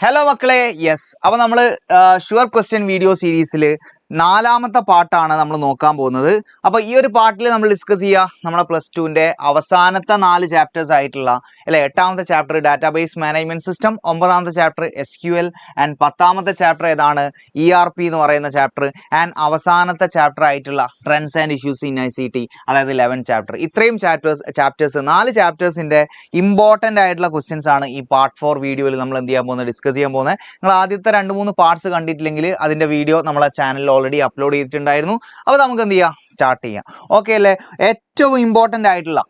Hello മക്കളെ, yes. അപ്പോൾ നമ്മൾ ഷുവർ ക്വസ്റ്റ്യൻ വീഡിയോ സീരീസിൽ നാലാമത്തെ പാർട്ടാണ് നമ്മൾ നോക്കാൻ പോകുന്നത്. അപ്പോൾ ഈ ഒരു പാർട്ടിൽ നമ്മൾ ഡിസ്കസ് ചെയ്യുക നമ്മുടെ പ്ലസ് ടുവിൻ്റെ അവസാനത്തെ 4 ചാപ്റ്റേഴ്സ് ആയിട്ടുള്ള അല്ലെ. 8ാമത്തെ ചാപ്റ്റർ ഡാറ്റാബേസ് മാനേജ്മെന്റ് സിസ്റ്റം, 9ാമത്തെ ചാപ്റ്റർ SQL ആൻഡ് 10ാമത്തെ ചാപ്റ്റർ ഏതാണ് ERP എന്ന് പറയുന്ന ചാപ്റ്റർ, ആൻഡ് അവസാനത്തെ ചാപ്റ്റർ ആയിട്ടുള്ള trends and issues in ICT, അതായത് 11th ചാപ്റ്റർ. ഇത്രയും ചാപ്റ്റേഴ്സ് 4 ചാപ്റ്റേഴ്സിന്റെ ഇമ്പോർട്ടൻ്റ് ആയിട്ടുള്ള ക്വസ്റ്റ്യൻസ് ആണ് ഈ പാർട്ട് 4 വീഡിയോയിൽ നമ്മൾ എന്ത് ചെയ്യാൻ പോകുന്നത്, ഡിസ്കസ് ചെയ്യാൻ പോകുന്നത്. നിങ്ങൾ ആദ്യത്തെ 2-3 പാർട്സ് കണ്ടിട്ടില്ലെങ്കിൽ അതിന്റെ വീഡിയോ നമ്മളെ ചാനലിൽ ഓൾറെഡി അപ്ലോഡ് ചെയ്തിട്ടുണ്ടായിരുന്നു. അപ്പോൾ നമുക്ക് എന്ത് ചെയ്യാം, സ്റ്റാർട്ട് ചെയ്യാം. ഓക്കെ അല്ലേ? ഏറ്റവും ഇമ്പോർട്ടൻ്റ് ആയിട്ടുള്ള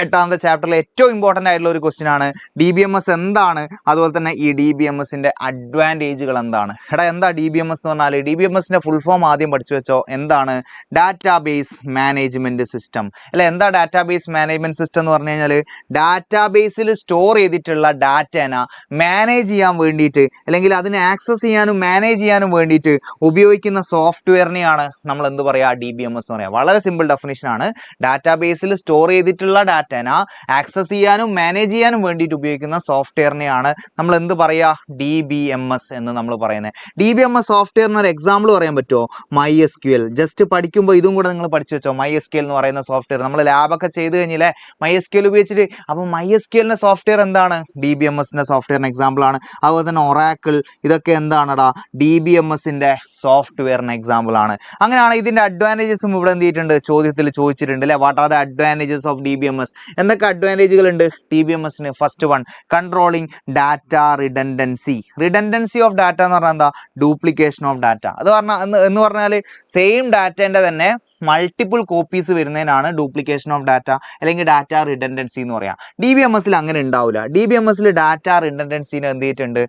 8ാമത്തെ ചാപ്റ്ററിലെ ഏറ്റവും ഇമ്പോർട്ടൻ്റ് ആയിട്ടുള്ള ഒരു ക്വസ്റ്റ്യൻ ആണ് DBMS എന്താണ്, അതുപോലെ തന്നെ ഈ DBMSന്റെ അഡ്വാൻറ്റേജുകൾ എന്താണ്. എന്താ DBMS എന്ന് പറഞ്ഞാൽ? DBMSന്റെ ഫുൾ ഫോം ആദ്യം പഠിച്ചു വെച്ചോ. എന്താണ്? ഡാറ്റാബേസ് മാനേജ്മെന്റ് സിസ്റ്റം അല്ലെ. എന്താ ഡാറ്റാബേസ് മാനേജ്മെന്റ് സിസ്റ്റം എന്ന് പറഞ്ഞു കഴിഞ്ഞാൽ, ഡാറ്റാബേസിൽ സ്റ്റോർ ചെയ്തിട്ടുള്ള ഡാറ്റേനെ മാനേജ് ചെയ്യാൻ വേണ്ടിയിട്ട്, അല്ലെങ്കിൽ അതിനെ ആക്സസ് ചെയ്യാനും മാനേജ് ചെയ്യാനും വേണ്ടിയിട്ട് ഉപയോഗിക്കുന്ന സോഫ്റ്റ്വെയറിനെയാണ് നമ്മൾ എന്ത് പറയുക, DBMS എന്ന് പറയുക. വളരെ സിമ്പിൾ ഡെഫിനിഷൻ ആണ്. ഡാറ്റാബേസിൽ സ്റ്റോർ ചെയ്തിട്ടുള്ള ഡാറ്റേനെ ആക്സസ് ചെയ്യാനും മാനേജ് ചെയ്യാനും വേണ്ടിയിട്ട് ഉപയോഗിക്കുന്ന സോഫ്റ്റ്വെയറിനെയാണ് നമ്മൾ എന്ത് പറയുക, DBMS എന്ന് നമ്മൾ പറയുന്നത്. DBMS സോഫ്റ്റ്വെയറിന് ഒരു എക്സാമ്പിൾ പറയാൻ പറ്റുമോ? MySQL. ജസ്റ്റ് പഠിക്കുമ്പോൾ ഇതും കൂടെ നിങ്ങൾ പഠിച്ചു വെച്ചോ. MySQL എന്ന് പറയുന്ന സോഫ്റ്റ്വെയർ നമ്മൾ ലാബൊക്കെ ചെയ്ത് കഴിഞ്ഞില്ലേ MySQL ഉപയോഗിച്ചിട്ട്. അപ്പോൾ MySQLന്റെ സോഫ്റ്റ്വെയർ എന്താണ്? DBMSന്റെ സോഫ്റ്റ്വെയറിന് എക്സാമ്പിൾ ആണ്. അതുപോലെ തന്നെ Oracle, ഇതൊക്കെ എന്താണടാ, DBMSന്റെ സോഫ്റ്റ്വെയറിന് എക്സാമ്പിൾ ആണ്. അങ്ങനെയാണ് ഇതിന്റെ അഡ്വാൻറ്റേജസും ഇവിടെ എന്ത് ചെയ്തിട്ടുണ്ട്, ചോദ്യത്തിൽ ചോദിച്ചിട്ടുണ്ട് അല്ലെ. What are the advantages of DBMS? എന്തൊക്കെ അഡ്വാൻറ്റേജുകൾ ഉണ്ട് DBMSന്? First one, controlling data redundancy. Redundancy of data എന്ന് പറഞ്ഞാൽ എന്താ? Duplication of data. അത് എന്ന് പറഞ്ഞാൽ സെയിം ഡാറ്റേന്റെ തന്നെ മൾട്ടിപ്പിൾ കോപ്പീസ് വരുന്നതിനാണ് ഡ്യൂപ്ലിക്കേഷൻ ഓഫ് ഡാറ്റ അല്ലെങ്കിൽ ഡാറ്റ റിഡൻഡൻസി എന്ന് പറയാം. DBMSൽ അങ്ങനെ ഉണ്ടാവില്ല. DBMSൽ ഡാറ്റ റിഡൻഡൻസിനെ എന്ത് ചെയ്തിട്ടുണ്ട്,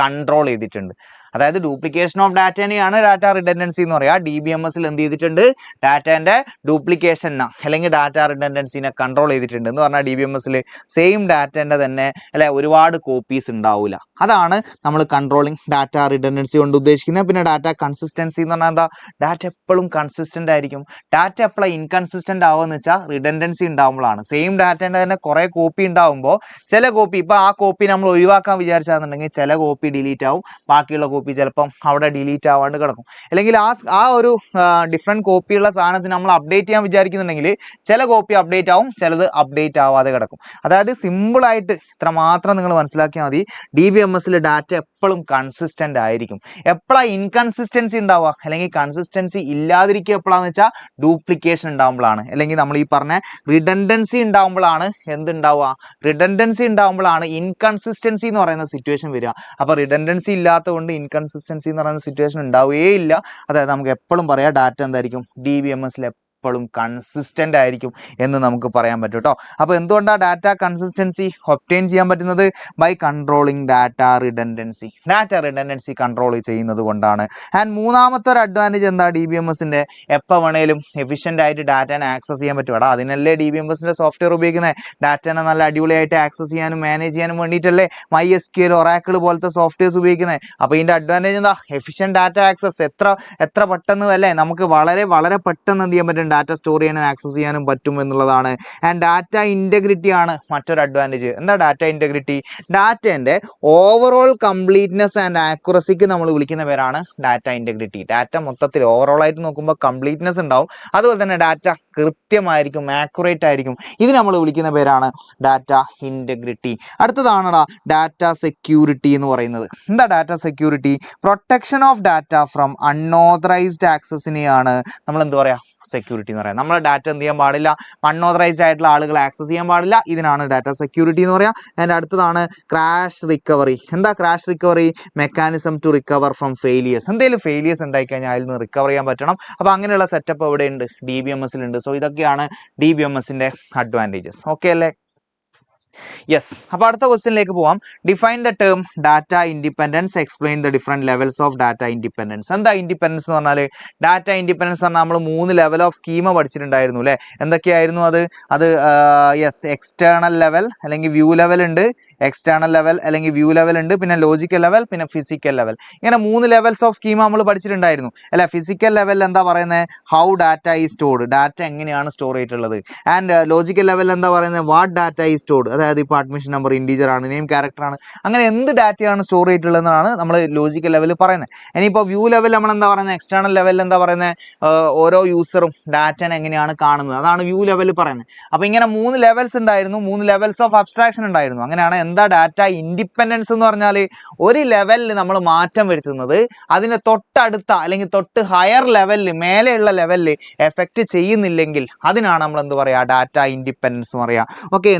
കൺട്രോൾ ചെയ്തിട്ടുണ്ട്. അതായത് ഡ്യൂപ്ലിക്കേഷൻ ഓഫ് ഡാറ്റേനെയാണ് ഡാറ്റ റിഡൻഡൻസി എന്ന് പറയുക. DBMSൽ എന്ത് ചെയ്തിട്ടുണ്ട്, ഡാറ്റേന്റെ ഡ്യൂപ്ലിക്കേഷൻ അല്ലെങ്കിൽ ഡാറ്റ റിഡൻഡൻസിനെ കൺട്രോൾ ചെയ്തിട്ടുണ്ട്. എന്ന് പറഞ്ഞാൽ DBMSൽ സെയിം ഡാറ്റേന്റെ തന്നെ അല്ലെ ഒരുപാട് കോപ്പീസ് ഉണ്ടാവില്ല. അതാണ് നമ്മൾ കൺട്രോളിങ് ഡാറ്റ റിഡൻഡൻസി കൊണ്ട് ഉദ്ദേശിക്കുന്നത്. പിന്നെ ഡാറ്റ കൺസിസ്റ്റൻസി എന്ന് പറഞ്ഞാൽ എന്താ? ഡാറ്റ എപ്പോഴും കൺസിസ്റ്റന്റ് ആയിരിക്കും. ഡാറ്റ എപ്പോഴാണ് ഇൻകൺസിസ്റ്റന്റ് ആവുമെന്ന് വെച്ചാൽ റിഡൻഡൻസി ഉണ്ടാകുമ്പോഴാണ്. സെയിം ഡാറ്റേന്റെ തന്നെ കുറെ കോപ്പി ഉണ്ടാകുമ്പോൾ ചില കോപ്പി, ഇപ്പൊ ആ കോപ്പി നമ്മൾ ഒഴിവാക്കാൻ വിചാരിച്ചാന്നുണ്ടെങ്കിൽ ചില കോപ്പി ഡിലീറ്റ് ആവും, ബാക്കിയുള്ള കോപ്പി ചിലപ്പം അവിടെ ഡിലീറ്റ് ആവാണ്ട് കിടക്കും. അല്ലെങ്കിൽ ആ ഒരു ഡിഫറെന്റ് കോപ്പിയുള്ള സാധനത്തിന് നമ്മൾ അപ്ഡേറ്റ് ചെയ്യാൻ വിചാരിക്കുന്നുണ്ടെങ്കിൽ ചില കോപ്പി അപ്ഡേറ്റ് ആവും, ചിലത് അപ്ഡേറ്റ് ആവാതെ കിടക്കും. അതായത് സിമ്പിൾ ആയിട്ട് ഇത്ര മാത്രം നിങ്ങൾ മനസ്സിലാക്കിയാൽ മതി. DBMSൽ ഡാറ്റ എപ്പോഴും കൺസിസ്റ്റന്റ് ആയിരിക്കും. എപ്പോഴാണ് ഇൻകൺസിസ്റ്റൻസി ഉണ്ടാവുക അല്ലെങ്കിൽ കൺസിസ്റ്റൻസി ഇല്ലാതിരിക്കുക എപ്പോഴാന്ന് വെച്ചാൽ ഡ്യൂപ്ലിക്കേഷൻ ഉണ്ടാകുമ്പോഴാണ്. അല്ലെങ്കിൽ നമ്മൾ ഈ പറഞ്ഞ റിഡൻഡൻസി ഉണ്ടാകുമ്പോഴാണ് റിഡൻഡൻസി ഉണ്ടാകുമ്പോഴാണ് ഇൻകൺസിസ്റ്റൻസി എന്ന് പറയുന്ന സിറ്റുവേഷൻ വരിക. അപ്പോൾ റിഡൻഡൻസി ഇല്ലാത്തതുകൊണ്ട് ഇൻകൺസിസ്റ്റൻസി എന്ന് പറയുന്ന സിറ്റുവേഷൻ ഉണ്ടാവുകയില്ല. അതായത് നമുക്ക് എപ്പോഴും പറയാം ഡാറ്റ എന്തായിരിക്കും, DBMSൽ എപ്പോഴും കൺസിസ്റ്റന്റ് ആയിരിക്കും എന്ന് നമുക്ക് പറയാൻ പറ്റും കേട്ടോ. അപ്പോൾ എന്തുകൊണ്ടാണ് ഡാറ്റ കൺസിസ്റ്റൻസി ഒബ്റ്റെയിൻ ചെയ്യാൻ പറ്റുന്നത്? By controlling data redundancy control ചെയ്യുന്നത് കൊണ്ടാണ്. ആൻഡ് മൂന്നാമത്തെ ഒരു അഡ്വാൻറ്റേജ് എന്താ DBMSന്റെ? എപ്പോൾ വേണേലും എഫിഷ്യന്റ് ആയിട്ട് ഡാറ്റനെ ആക്സസ് ചെയ്യാൻ പറ്റും. അതിനല്ലേ DBMSന്റെ സോഫ്റ്റ്വെയർ ഉപയോഗിക്കുന്നത്. ഡാറ്റനെ നല്ല അടിപൊളിയായിട്ട് ആക്സസ് ചെയ്യാനും മാനേജ് ചെയ്യാനും വേണ്ടിയിട്ടല്ലേ MySQL, Oracle പോലത്തെ സോഫ്റ്റ്വെയർസ് ഉപയോഗിക്കുന്നത്. അപ്പോൾ ഇതിന്റെ അഡ്വാൻറ്റേജ് എന്താ? Efficient data access. എത്ര പെട്ടെന്ന് അല്ലേ നമുക്ക് വളരെ വളരെ പെട്ടെന്ന് എന്ത് ചെയ്യാൻ പറ്റും, ഡാറ്റ സ്റ്റോർ ചെയ്യാനും ആക്സസ് ചെയ്യാനും പറ്റും എന്നുള്ളതാണ്. ആൻഡ് ഡാറ്റ ഇന്റഗ്രിറ്റി ആണ് മറ്റൊരു അഡ്വാൻറ്റേജ്. എന്താ ഡാറ്റ ഇന്റഗ്രിറ്റി? ഡാറ്റേന്റെ ഓവറോൾ കംപ്ലീറ്റ്നെസ് ആൻഡ് ആക്യുറസിക്ക് നമ്മൾ വിളിക്കുന്ന പേരാണ് ഡാറ്റ ഇന്റഗ്രിറ്റി. ഡാറ്റ മൊത്തത്തിൽ ഓവറോൾ ആയിട്ട് നോക്കുമ്പോൾ കംപ്ലീറ്റ്നെസ് ഉണ്ടാവും, അതുപോലെ തന്നെ ഡാറ്റ കൃത്യമായിരിക്കും, ആക്യുറേറ്റ് ആയിരിക്കും. ഇത് നമ്മൾ വിളിക്കുന്ന പേരാണ് ഡാറ്റ ഇന്റഗ്രിറ്റി. അടുത്തതാണടാ ഡാറ്റ സെക്യൂരിറ്റി എന്ന് പറയുന്നത്. എന്താ data security? Protection of data from unauthorised ആക്സസിനെയാണ് നമ്മൾ എന്ത് പറയാ, സെക്യൂരിറ്റി എന്ന് പറയാം. നമ്മളെ ഡാറ്റ എന്ത് ചെയ്യാൻ പാടില്ല, അൺഓതറൈസ്ഡ് ആയിട്ടുള്ള ആളുകൾ ആക്സസ് ചെയ്യാൻ പാടില്ല. ഇതിനാണ് ഡാറ്റ സെക്യൂരിറ്റി എന്ന് പറയാം. അതിൻ്റെ അടുത്തതാണ് ക്രാഷ് റിക്കവറി. എന്താ crash recovery? Mechanism to recover from failures. എന്തെങ്കിലും ഫെയിലിയേഴ്സ് ഉണ്ടായിക്കഴിഞ്ഞാൽ അതിൽ നിന്ന് റിക്കവർ ചെയ്യാൻ പറ്റണം. അപ്പോൾ അങ്ങനെയുള്ള സെറ്റപ്പ് എവിടെ ഉണ്ട്? DBMSൽ ഉണ്ട്. സോ ഇതൊക്കെയാണ് DBMSന്റെ അഡ്വാൻറ്റേജസ്. ഓക്കെ അല്ലേ? യെസ്. അപ്പോൾ അടുത്ത ക്വസ്റ്റ്യനിലേക്ക് പോവാം. Define the term data independence, explain the different levels of data independence. എന്താ ഇൻഡിപെൻഡൻസ് എന്ന് പറഞ്ഞാൽ? ഡാറ്റ ഇൻഡിപെൻഡൻസ് പറഞ്ഞാൽ നമ്മൾ 3 ലെവൽ ഓഫ് സ്കീമ പഠിച്ചിട്ടുണ്ടായിരുന്നു അല്ലേ. എന്തൊക്കെയായിരുന്നു അത്? യെസ്, എക്സ്റ്റേണൽ ലെവൽ അല്ലെങ്കിൽ വ്യൂ ലെവൽ ഉണ്ട്, എക്സ്റ്റേണൽ ലെവൽ അല്ലെങ്കിൽ വ്യൂ ലെവൽ ഉണ്ട്, പിന്നെ ലോജിക്കൽ ലെവൽ, പിന്നെ ഫിസിക്കൽ ലെവൽ. ഇങ്ങനെ 3 ലെവൽസ് ഓഫ് സ്കീമ നമ്മൾ പഠിച്ചിട്ടുണ്ടായിരുന്നു അല്ലെ. ഫിസിക്കൽ ലെവലിൽ എന്താ പറയുന്നത്? How data is stored, data എങ്ങനെയാണ് സ്റ്റോർ ചെയ്തിട്ടുള്ളത്. ആൻഡ് ലോജിക്കൽ ലെവലിൽ എന്താ പറയുന്നത്? വാട്ട് ഡാറ്റ ഈസ് സ്റ്റോർഡ്, അതായത് ഇപ്പോൾ അഡ്മിഷൻ നമ്പർ ഇൻറ്റീജർ ആണ്, നെയിം ക്യാരക്ടർ ആണ്, അങ്ങനെ എന്ത് ഡാറ്റയാണ് സ്റ്റോർ ചെയ്തിട്ടുള്ളതെന്നാണ് നമ്മൾ ലോജിക്കൽ ലെവലിൽ പറയുന്നത്. ഇനിയിപ്പോൾ വ്യൂ ലെവൽ നമ്മൾ എന്താ പറയുന്നത്, എക്സ്റ്റേണൽ ലെവലിൽ എന്താ പറയുന്നത്, ഓരോ യൂസറും ഡാറ്റനെ എങ്ങനെയാണ് കാണുന്നത്, അതാണ് വ്യൂ ലെവലിൽ പറയുന്നത്. അപ്പോൾ ഇങ്ങനെ 3 ലെവൽസ് ഉണ്ടായിരുന്നു, 3 ലെവൽസ് ഓഫ് അബ്സ്ട്രാക്ഷൻ ഉണ്ടായിരുന്നു. അങ്ങനെയാണ് എന്താ ഡാറ്റ ഇൻഡിപെൻഡൻസ് എന്ന് പറഞ്ഞാൽ, ഒരു ലെവലിൽ നമ്മൾ മാറ്റം വരുത്തുന്നത് അതിന് തൊട്ടടുത്ത അല്ലെങ്കിൽ തൊട്ട് ഹയർ ലെവലിൽ മേലെയുള്ള ലെവലിൽ എഫക്റ്റ് ചെയ്യുന്നില്ലെങ്കിൽ അതിനാണ് നമ്മൾ എന്ത് പറയുക, ഡാറ്റ ഇൻഡിപെൻഡൻസ് എന്ന് പറയുക. Okay,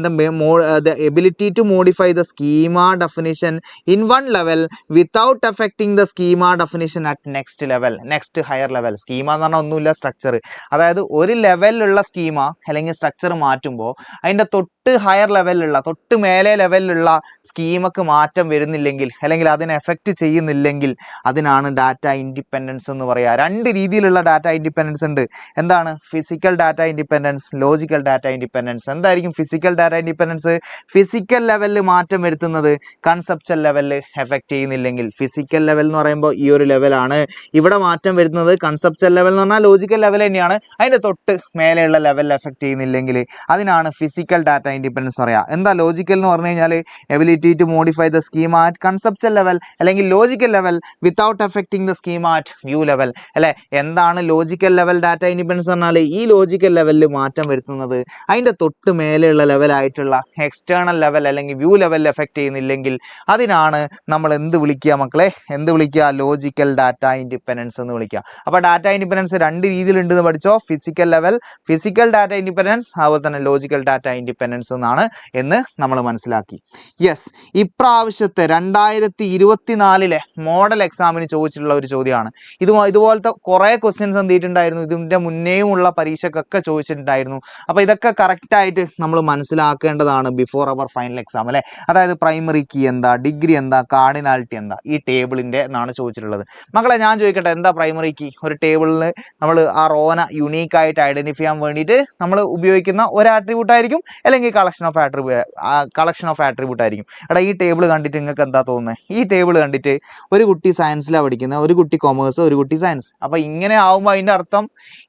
the ability to modify the schema definition in one level without affecting the schema definition at next level, next higher level. Schema എന്ന് പറഞ്ഞാൽ ഒന്നുമില്ല, സ്ട്രക്ചർ. അതായത് ഒരു ലെവലിലുള്ള സ്കീമ അല്ലെങ്കിൽ സ്ട്രക്ചർ മാറ്റുമ്പോൾ അതിൻ്റെ തൊട്ട് ഹയർ ലെവലിലുള്ള, തൊട്ട് മേലെ ലെവലിലുള്ള സ്കീമക്ക് മാറ്റം വരുന്നില്ലെങ്കിൽ അല്ലെങ്കിൽ അതിനെ എഫക്റ്റ് ചെയ്യുന്നില്ലെങ്കിൽ അതിനാണ് ഡാറ്റ ഇൻഡിപെൻഡൻസ് എന്ന് പറയുക. 2 രീതിയിലുള്ള ഡാറ്റ ഇൻഡിപെൻഡൻസ് ഉണ്ട്. എന്താണ്? Physical data independence, logical data independence. എന്തായിരിക്കും ഫിസിക്കൽ ഡാറ്റ ഇൻഡിപെൻഡൻസ്? ഫിസിക്കൽ ലെവലിൽ മാറ്റം വരുത്തുന്നത് കൺസെപ്ച്വൽ ലെവലിൽ എഫക്റ്റ് ചെയ്യുന്നില്ലെങ്കിൽ. ഫിസിക്കൽ ലെവൽ എന്ന് പറയുമ്പോൾ ഈ ഒരു ലെവലാണ്. ഇവിടെ മാറ്റം വരുന്നത് കൺസെപ്ച്വൽ ലെവൽ എന്ന് പറഞ്ഞാൽ ലോജിക്കൽ ലെവൽ തന്നെയാണ്, അതിൻ്റെ തൊട്ട് മേലെയുള്ള ലെവലിൽ എഫക്റ്റ് ചെയ്യുന്നില്ലെങ്കിൽ അതിനാണ് ഫിസിക്കൽ ഡാറ്റ ഇൻഡിപെൻഡൻസ് പറയുക. എന്താ ലോജിക്കൽ എന്ന് പറഞ്ഞു കഴിഞ്ഞാൽ ability to modify the schema at conceptual level അല്ലെങ്കിൽ logical level without affecting the schema at view level. അല്ലെ, എന്താണ് ലോജിക്കൽ ലെവൽ ഡാറ്റ ഇൻഡിപെൻഡൻസ് പറഞ്ഞാൽ? ഈ ലോജിക്കൽ ലെവലിൽ മാറ്റം വരുത്തുന്നത് അതിൻ്റെ തൊട്ട് മേലെയുള്ള ലെവലായിട്ടുള്ള എക്സ്റ്റേണൽ ലെവൽ അല്ലെങ്കിൽ വ്യൂ ലെവലിൽ എഫക്റ്റ് ചെയ്യുന്നില്ലെങ്കിൽ അതിനാണ് നമ്മൾ എന്ത് വിളിക്കുക മക്കളെ, എന്ത് വിളിക്കുക? ലോജിക്കൽ ഡാറ്റ ഇൻഡിപെൻഡൻസ് എന്ന് വിളിക്കുക. അപ്പോൾ ഡാറ്റ ഇൻഡിപെൻഡൻസ് 2 രീതിയിലുണ്ടെന്ന് പഠിച്ചോ. Physical level, physical data independence, അതുപോലെ തന്നെ ലോജിക്കൽ ഡാറ്റ ഇൻഡിപെൻഡൻസ് എന്നാണ് എന്ന് നമ്മൾ മനസ്സിലാക്കി. യെസ്, ഇപ്രാവശ്യത്തെ 2024 മോഡൽ എക്സാമിന് ചോദിച്ചിട്ടുള്ള ഒരു ചോദ്യമാണ്. ഇതുപോലത്തെ കുറേ ക്വസ്റ്റ്യൻസ് എന്ത് ചെയ്തിട്ടുണ്ടായിരുന്നു, ഇതിൻ്റെ മുന്നേയും ഉള്ള പരീക്ഷക്കൊക്കെ ചോദിച്ചിട്ടുണ്ടായിരുന്നു. അപ്പോൾ ഇതൊക്കെ കറക്റ്റായിട്ട് നമ്മൾ മനസ്സിലാക്കേണ്ടതാണ് ബിഫോർ അവർ ഫൈനൽ എക്സാം അല്ലേ. അതായത് പ്രൈമറി കീ എന്താ, ഡിഗ്രി എന്താ, കാർഡിനാലിറ്റി എന്താ, ഈ ടേബിളിൻ്റെ എന്നാണ് ചോദിച്ചിട്ടുള്ളത്. മക്കളെ ഞാൻ ചോദിക്കട്ടെ, എന്താ പ്രൈമറി കീ? ഒരു ടേബിളിൽ നമ്മൾ ആ റോനെ യുണീക്കായിട്ട് ഐഡൻറ്റിഫൈ ചെയ്യാൻ വേണ്ടിയിട്ട് നമ്മൾ ഉപയോഗിക്കുന്ന ഒരു ആട്രിബ്യൂട്ട് ആയിരിക്കും, അല്ലെങ്കിൽ കളക്ഷൻ ഓഫ് ആട്രിബ്യൂട്ട് ആയിരിക്കും. എടാ ഈ ടേബിൾ കണ്ടിട്ട് നിങ്ങൾക്ക് എന്താ തോന്നുന്നത്? ഈ ടേബിൾ കണ്ടിട്ട് ഒരു കുട്ടി സയൻസിലാണ് പഠിക്കുന്നത്, ഒരു കുട്ടി കൊമേഴ്സ്, ഒരു കുട്ടി സയൻസ്. അപ്പോൾ ഇങ്ങനെ ആവുമ്പോൾ അതിൻ്റെ അർത്ഥം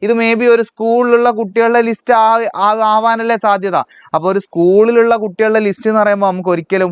ഇത് മേ ബി ഒരു സ്കൂളിലുള്ള കുട്ടികളുടെ ലിസ്റ്റ് ആവാനല്ലേ സാധ്യത. അപ്പോൾ ഒരു സ്കൂളിലുള്ള കുട്ടികളുടെ ലിസ്റ്റ് എന്ന് പറയുമ്പോൾ നമുക്ക് ഒരിക്കലും